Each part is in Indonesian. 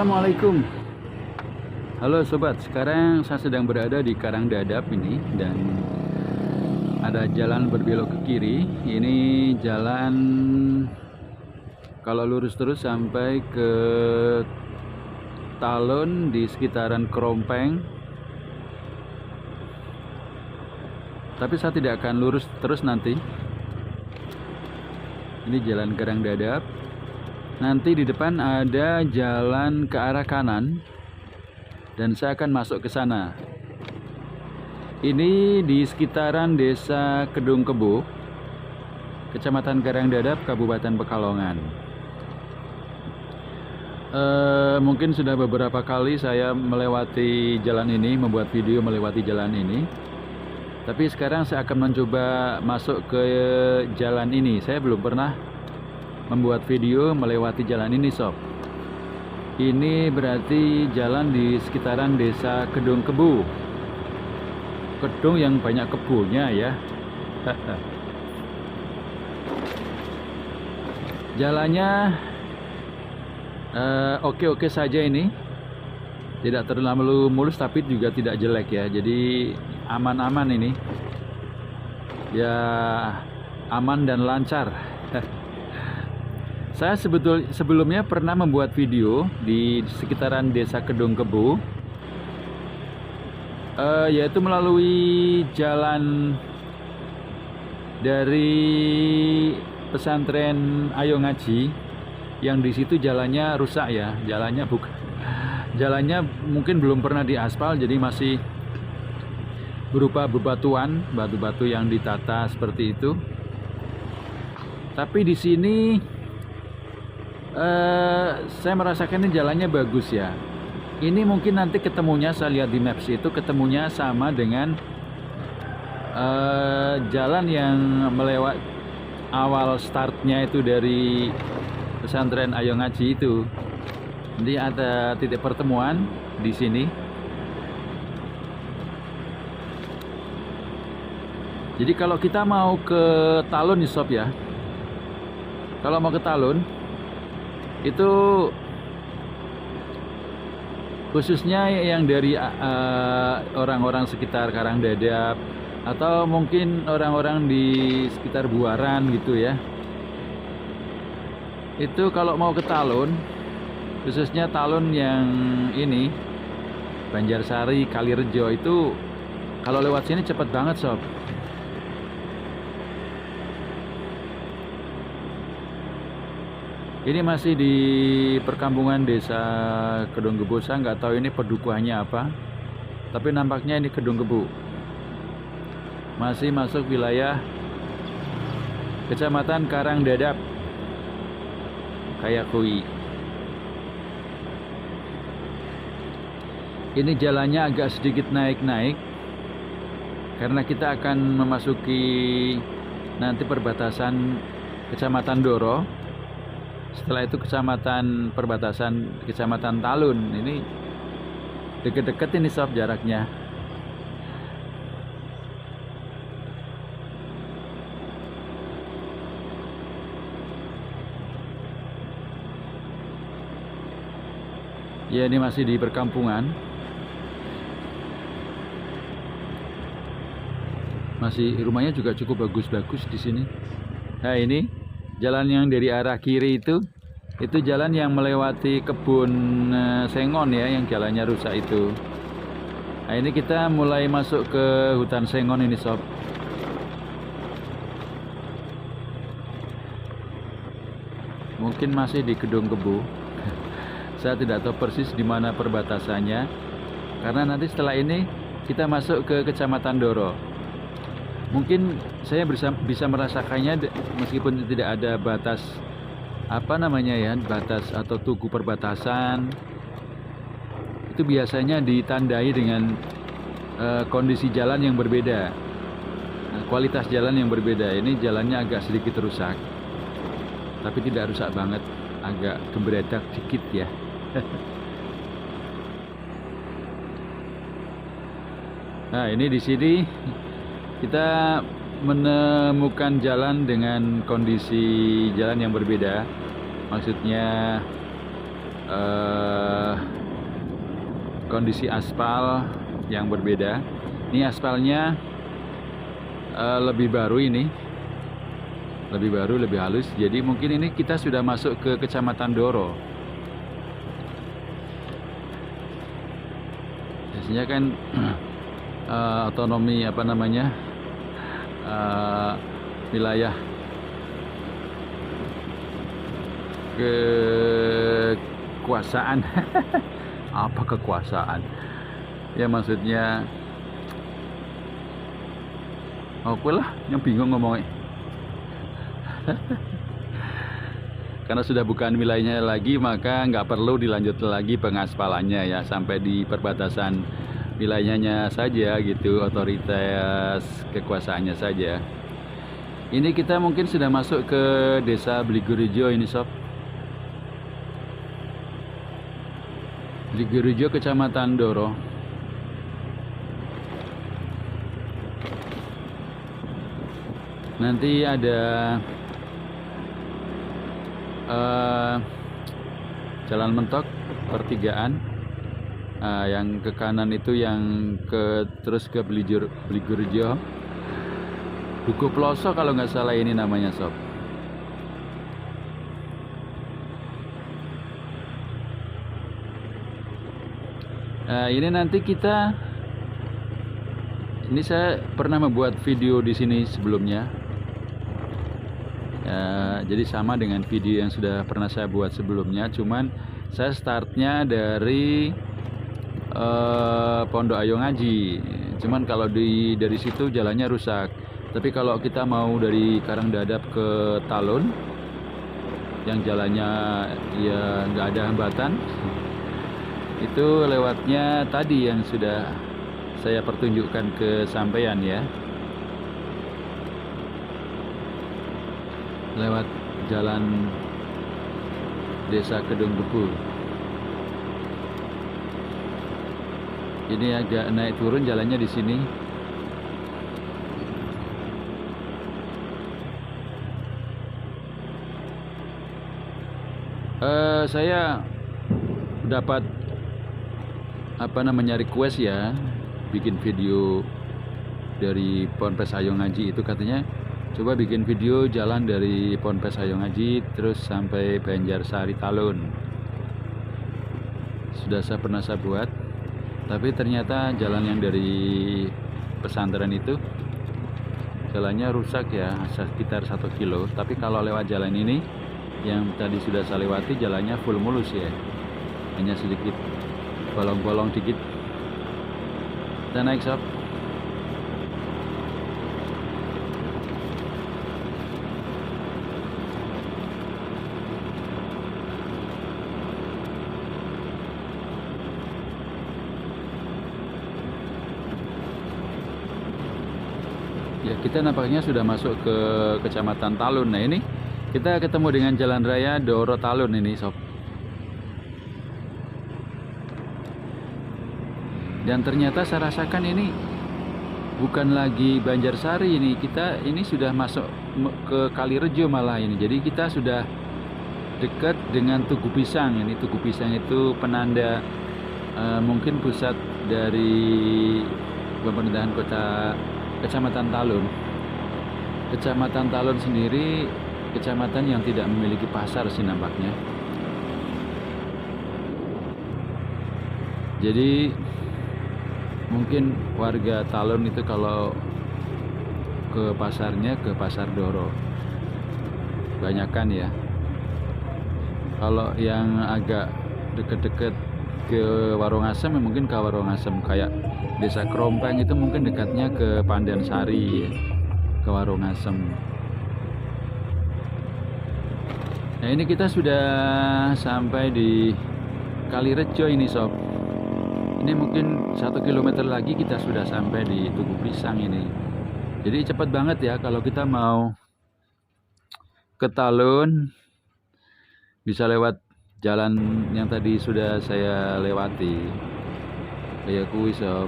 Assalamualaikum. Halo sobat, sekarang saya sedang berada di Karangdadap ini dan ada jalan berbelok ke kiri. Ini jalan kalau lurus terus sampai ke Talun di sekitaran Krompeng. Tapi saya tidak akan lurus terus nanti. Ini jalan Karangdadap. Nanti di depan ada jalan ke arah kanan dan saya akan masuk ke sana. Ini di sekitaran Desa Kedung Kebo, Kecamatan Karangdadap, Kabupaten Pekalongan. Mungkin sudah beberapa kali saya melewati jalan ini, membuat video melewati jalan ini. Tapi sekarang saya akan mencoba masuk ke jalan ini. Saya belum pernah membuat video melewati jalan ini sob. Ini berarti jalan di sekitaran Desa Kedung Kebo. Kedung yang banyak kebunnya ya. Jalannya oke-oke saja ini. Tidak terlalu mulus tapi juga tidak jelek ya. Jadi aman-aman ini. Ya aman dan lancar. Saya sebelumnya pernah membuat video di sekitaran Desa Kedung Kebo, yaitu melalui jalan dari pesantren Ayo Ngaji, yang di situ jalannya rusak ya, jalannya mungkin belum pernah diaspal, jadi masih berupa bebatuan, batu-batu yang ditata seperti itu. Tapi di sini saya merasakan ini jalannya bagus ya. Ini mungkin nanti ketemunya, saya lihat di maps itu ketemunya sama dengan jalan yang melewat awal startnya itu dari pesantren Ayo Ngaji itu. Jadi ada titik pertemuan di sini. Jadi kalau kita mau ke Talun nih sob ya, kalau mau ke Talun itu khususnya yang dari orang-orang sekitar Karangdadap atau mungkin orang-orang di sekitar Buaran gitu ya. Itu kalau mau ke Talun, khususnya Talun yang ini Banjarsari, Kalirejo, itu kalau lewat sini cepet banget sob. Ini masih di perkampungan Desa Kedung Kebo. Saya nggak tahu ini pedukuhannya apa, tapi nampaknya ini Kedung Kebo. Masih masuk wilayah Kecamatan Karangdadap, Kayakui. Ini jalannya agak sedikit naik-naik karena kita akan memasuki nanti perbatasan Kecamatan Doro. Setelah itu kecamatan perbatasan Kecamatan Talun. Ini deket-deket ini sob jaraknya. Ya, ini masih di perkampungan. Masih rumahnya juga cukup bagus-bagus di sini. Nah, ini jalan yang dari arah kiri itu jalan yang melewati kebun sengon ya, yang jalannya rusak itu. Nah, ini kita mulai masuk ke hutan sengon ini sob. Mungkin masih di Kedung Kebo. Saya tidak tahu persis di mana perbatasannya, karena nanti setelah ini kita masuk ke Kecamatan Doro. Mungkin saya bisa merasakannya meskipun tidak ada batas batas atau tugu perbatasan. Itu biasanya ditandai dengan kondisi jalan yang berbeda, kualitas jalan yang berbeda. Ini jalannya agak sedikit rusak, tapi tidak rusak banget, agak gemberedak dikit ya. Nah, ini di sini kita menemukan jalan dengan kondisi jalan yang berbeda. Maksudnya eh, kondisi aspal yang berbeda. Ini aspalnya lebih baru ini, lebih baru, lebih halus. Jadi mungkin ini kita sudah masuk ke Kecamatan Doro. Biasanya kan otonomi apa namanya, wilayah kekuasaan apa kekuasaan ya, maksudnya oke lah, yang bingung ngomongnya. Karena sudah bukan wilayahnya lagi, maka nggak perlu dilanjut lagi pengaspalannya ya, sampai di perbatasan wilayahnya saja gitu, otoritas kekuasaannya saja. Ini kita mungkin sudah masuk ke Desa Bligurijo ini sob. Bligurijo, Kecamatan Doro. Nanti ada jalan mentok pertigaan, yang ke kanan itu yang terus ke Bligurijo, Duku Ploso kalau nggak salah ini namanya sob. Ini nanti ini saya pernah membuat video di sini sebelumnya. Jadi sama dengan video yang sudah pernah saya buat sebelumnya, cuman saya startnya dari Pondok Ayo Ngaji. Cuman kalau dari situ jalannya rusak. Tapi kalau kita mau dari Karangdadap ke Talun, yang jalannya ya nggak ada hambatan, itu lewatnya tadi yang sudah saya pertunjukkan ke sampean ya, lewat jalan Desa Kedung Buku. Ini agak naik turun jalannya di sini. Saya dapat request ya, bikin video dari Ponpes Ayo Ngaji itu, katanya coba bikin video jalan dari Ponpes Ayo Ngaji terus sampai Banjarsari Talun. Sudah pernah saya buat, tapi ternyata jalan yang dari pesantren itu jalannya rusak ya, sekitar 1 kilo. Tapi kalau lewat jalan ini yang tadi sudah saya lewati, jalannya full mulus ya, hanya sedikit bolong-bolong dikit. Kita naik sob. Ya, kita nampaknya sudah masuk ke Kecamatan Talun. Nah, ini kita ketemu dengan jalan raya Doro Talun ini sob. Dan ternyata saya rasakan ini bukan lagi Banjarsari ini, kita ini sudah masuk ke Kalirejo malah ini. Jadi kita sudah dekat dengan Tugu Pisang. Ini Tugu Pisang itu penanda mungkin pusat dari pemerintahan Kecamatan Talun. Kecamatan Talun sendiri kecamatan yang tidak memiliki pasar sih nampaknya. Jadi mungkin warga Talun itu kalau ke pasarnya ke Pasar Doro banyakan ya. Kalau yang agak deket-deket ke Warung Asem ya mungkin ke Warung Asem. Kayak Desa Krompeng itu mungkin dekatnya ke Pandansari ya, ke Warung Asem. Nah, ini kita sudah sampai di Kalirejo ini sob. Ini mungkin 1 kilometer lagi kita sudah sampai di Tugu Pisang ini. Jadi cepat banget ya kalau kita mau ke Talun, bisa lewat jalan yang tadi sudah saya lewati. Kayak kuwi sob.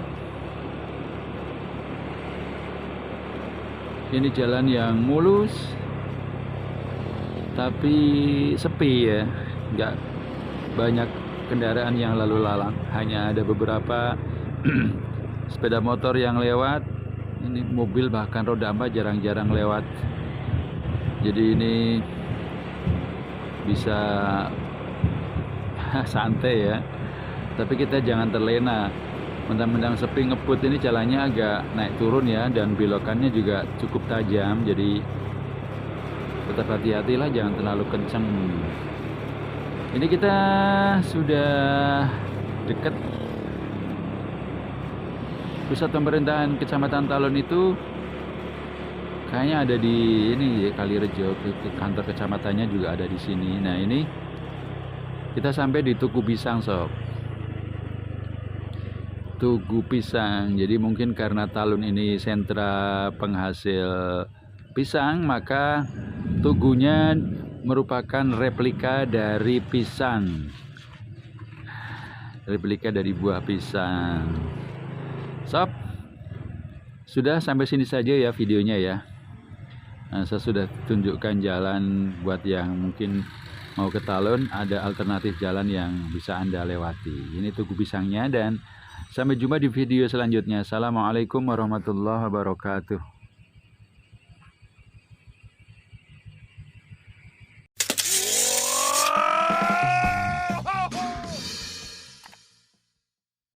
Ini jalan yang mulus tapi sepi ya, banyak kendaraan yang lalu lalang, hanya ada beberapa sepeda motor yang lewat. Ini mobil bahkan roda 4 jarang-jarang lewat. Jadi ini bisa santai ya, tapi kita jangan terlena. Mentang-mentang sepi ngebut, ini jalannya agak naik turun ya, dan belokannya juga cukup tajam, jadi tetap hati-hatilah, jangan terlalu kencang. Ini kita sudah dekat pusat pemerintahan Kecamatan Talun. Itu kayaknya ada di ini Kalirejo, kantor kecamatannya juga ada di sini. Nah, ini kita sampai di Tugu Pisang, sob. Tugu Pisang. Jadi mungkin karena Talun ini sentra penghasil pisang, maka tugunya merupakan replika dari pisang, replika dari buah pisang. Sob, sudah sampai sini saja ya videonya ya. Nah, saya sudah tunjukkan jalan buat yang mungkin mau ke Talun, ada alternatif jalan yang bisa Anda lewati. Ini Tugu Pisangnya, dan sampai jumpa di video selanjutnya. Assalamualaikum warahmatullahi wabarakatuh.